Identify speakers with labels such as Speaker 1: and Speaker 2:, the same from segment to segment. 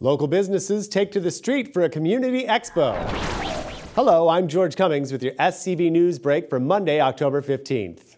Speaker 1: Local businesses take to the street for a community expo. Hello, I'm George Cummings with your SCV News Break for Monday, October 15th.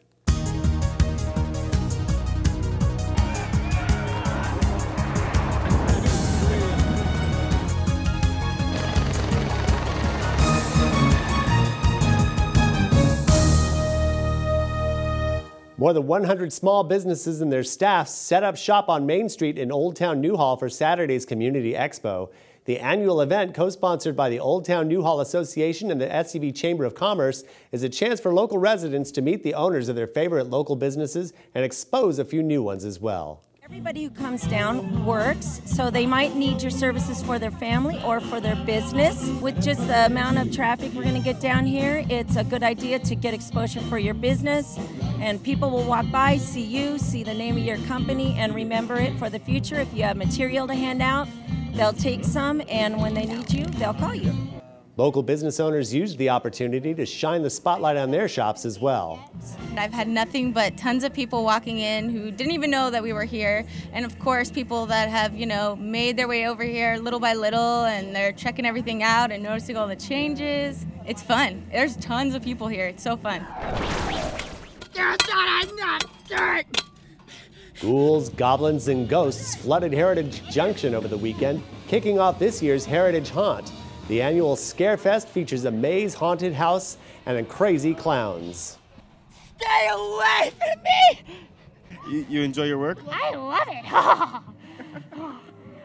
Speaker 1: More than 100 small businesses and their staffs set up shop on Main Street in Old Town Newhall for Saturday's Community Expo. The annual event, co-sponsored by the Old Town Newhall Association and the SCV Chamber of Commerce, is a chance for local residents to meet the owners of their favorite local businesses and expose a few new ones as well.
Speaker 2: Everybody who comes down works, so they might need your services for their family or for their business. With just the amount of traffic we're going to get down here, it's a good idea to get exposure for your business, and people will walk by, see you, see the name of your company, and remember it for the future. If you have material to hand out, they'll take some, and when they need you, they'll call you.
Speaker 1: Local business owners used the opportunity to shine the spotlight on their shops as well.
Speaker 3: I've had nothing but tons of people walking in who didn't even know that we were here, and of course people that have, made their way over here little by little, and they're checking everything out and noticing all the changes. It's fun. There's tons of people here. It's so fun.
Speaker 1: Ghouls, goblins, and ghosts flooded Heritage Junction over the weekend, kicking off this year's Heritage Haunt. The annual Scarefest features a maze haunted house and crazy clowns.
Speaker 4: Stay away from me!
Speaker 5: You enjoy your work?
Speaker 6: I love it.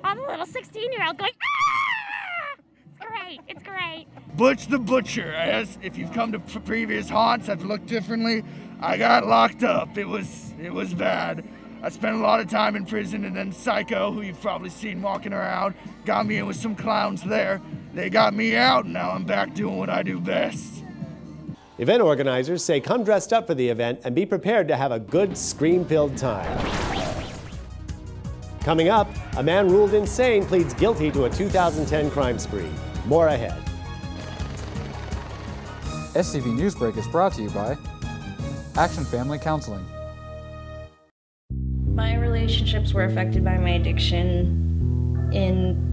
Speaker 6: I'm a little 16-year-old going, ah! It's great, it's great.
Speaker 4: Butch the Butcher, as if you've come to previous haunts that look differently, I got locked up. It was bad. I spent a lot of time in prison, and then Psycho, who you've probably seen walking around, got me in with some clowns there. They got me out, and now I'm back doing what I do best.
Speaker 1: Event organizers say come dressed up for the event and be prepared to have a good scream-filled time. Coming up, a man ruled insane pleads guilty to a 2010 crime spree. More ahead.
Speaker 7: SCV News Break is brought to you by Action Family Counseling.
Speaker 8: My relationships were affected by my addiction in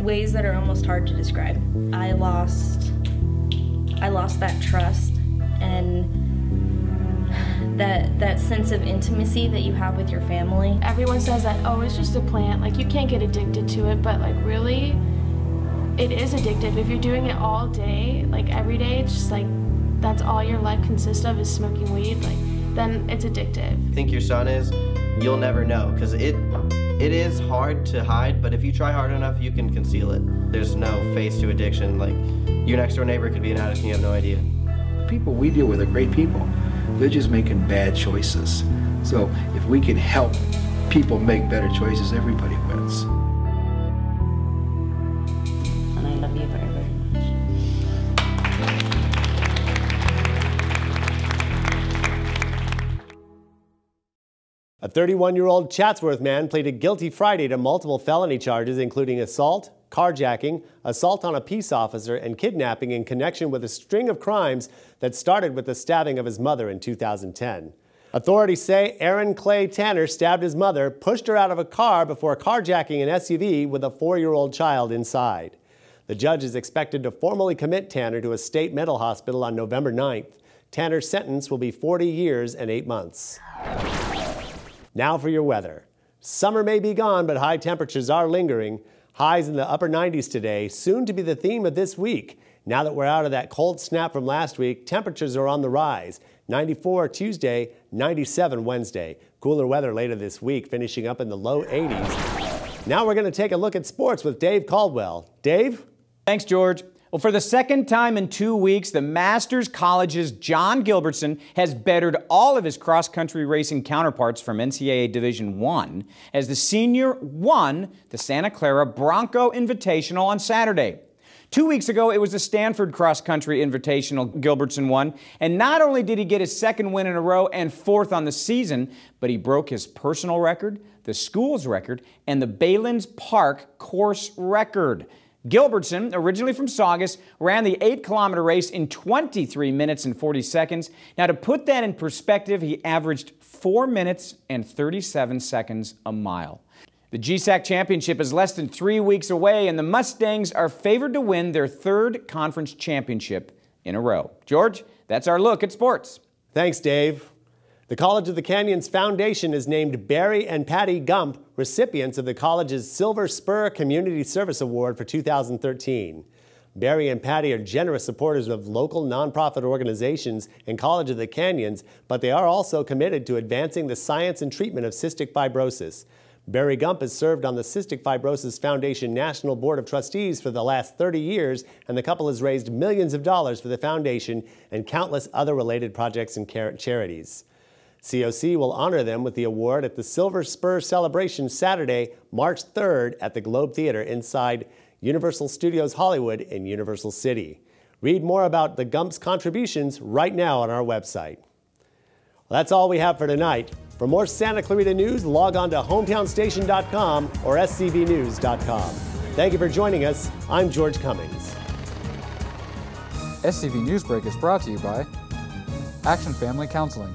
Speaker 8: ways that are almost hard to describe. I lost that trust and that sense of intimacy that you have with your family.
Speaker 9: Everyone says that, oh, it's just a plant, like you can't get addicted to it, but like really, it is addictive. If you're doing it all day, like every day, it's just like, that's all your life consists of is smoking weed, like then it's addictive.
Speaker 10: Think your son is, you'll never know, because it is hard to hide, but if you try hard enough, you can conceal it. There's no face to addiction. Like, your next door neighbor could be an addict and you have no idea.
Speaker 11: The people we deal with are great people. They're just making bad choices. So if we can help people make better choices, everybody wins.
Speaker 8: And I love you very, very much.
Speaker 1: A 31-year-old Chatsworth man pleaded guilty Friday to multiple felony charges, including assault, carjacking, assault on a peace officer, and kidnapping in connection with a string of crimes that started with the stabbing of his mother in 2010. Authorities say Aaron Clay Tanner stabbed his mother, pushed her out of a car before carjacking an SUV with a 4-year-old child inside. The judge is expected to formally commit Tanner to a state mental hospital on November 9th. Tanner's sentence will be 40 years and 8 months. Now for your weather. Summer may be gone, but high temperatures are lingering. Highs in the upper 90s today, soon to be the theme of this week. Now that we're out of that cold snap from last week, temperatures are on the rise. 94 Tuesday, 97 Wednesday. Cooler weather later this week, finishing up in the low 80s. Now we're going to take a look at sports with Dave Caldwell. Dave?
Speaker 12: Thanks, George. Well, for the second time in 2 weeks, the Masters College's John Gilbertson has bettered all of his cross-country racing counterparts from NCAA Division I as the senior won the Santa Clara Bronco Invitational on Saturday. 2 weeks ago, it was the Stanford Cross Country Invitational Gilbertson won, and not only did he get his second win in a row and fourth on the season, but he broke his personal record, the school's record, and the Baylands Park course record. Gilbertson, originally from Saugus, ran the 8-kilometer race in 23 minutes and 40 seconds. Now, to put that in perspective, he averaged 4 minutes and 37 seconds a mile. The GSAC championship is less than 3 weeks away, and the Mustangs are favored to win their third conference championship in a row. George, that's our look at sports.
Speaker 1: Thanks, Dave. The College of the Canyons Foundation has named Barry and Patty Gump recipients of the college's Silver Spur Community Service Award for 2013. Barry and Patty are generous supporters of local nonprofit organizations and College of the Canyons, but they are also committed to advancing the science and treatment of cystic fibrosis. Barry Gump has served on the Cystic Fibrosis Foundation National Board of Trustees for the last 30 years, and the couple has raised millions of dollars for the foundation and countless other related projects and charities. COC will honor them with the award at the Silver Spur celebration Saturday, March 3rd at the Globe Theater inside Universal Studios Hollywood in Universal City. Read more about the Gumps' contributions right now on our website. Well, that's all we have for tonight. For more Santa Clarita news, log on to hometownstation.com or scvnews.com. Thank you for joining us. I'm George Cummings.
Speaker 7: SCV News Break is brought to you by Action Family Counseling.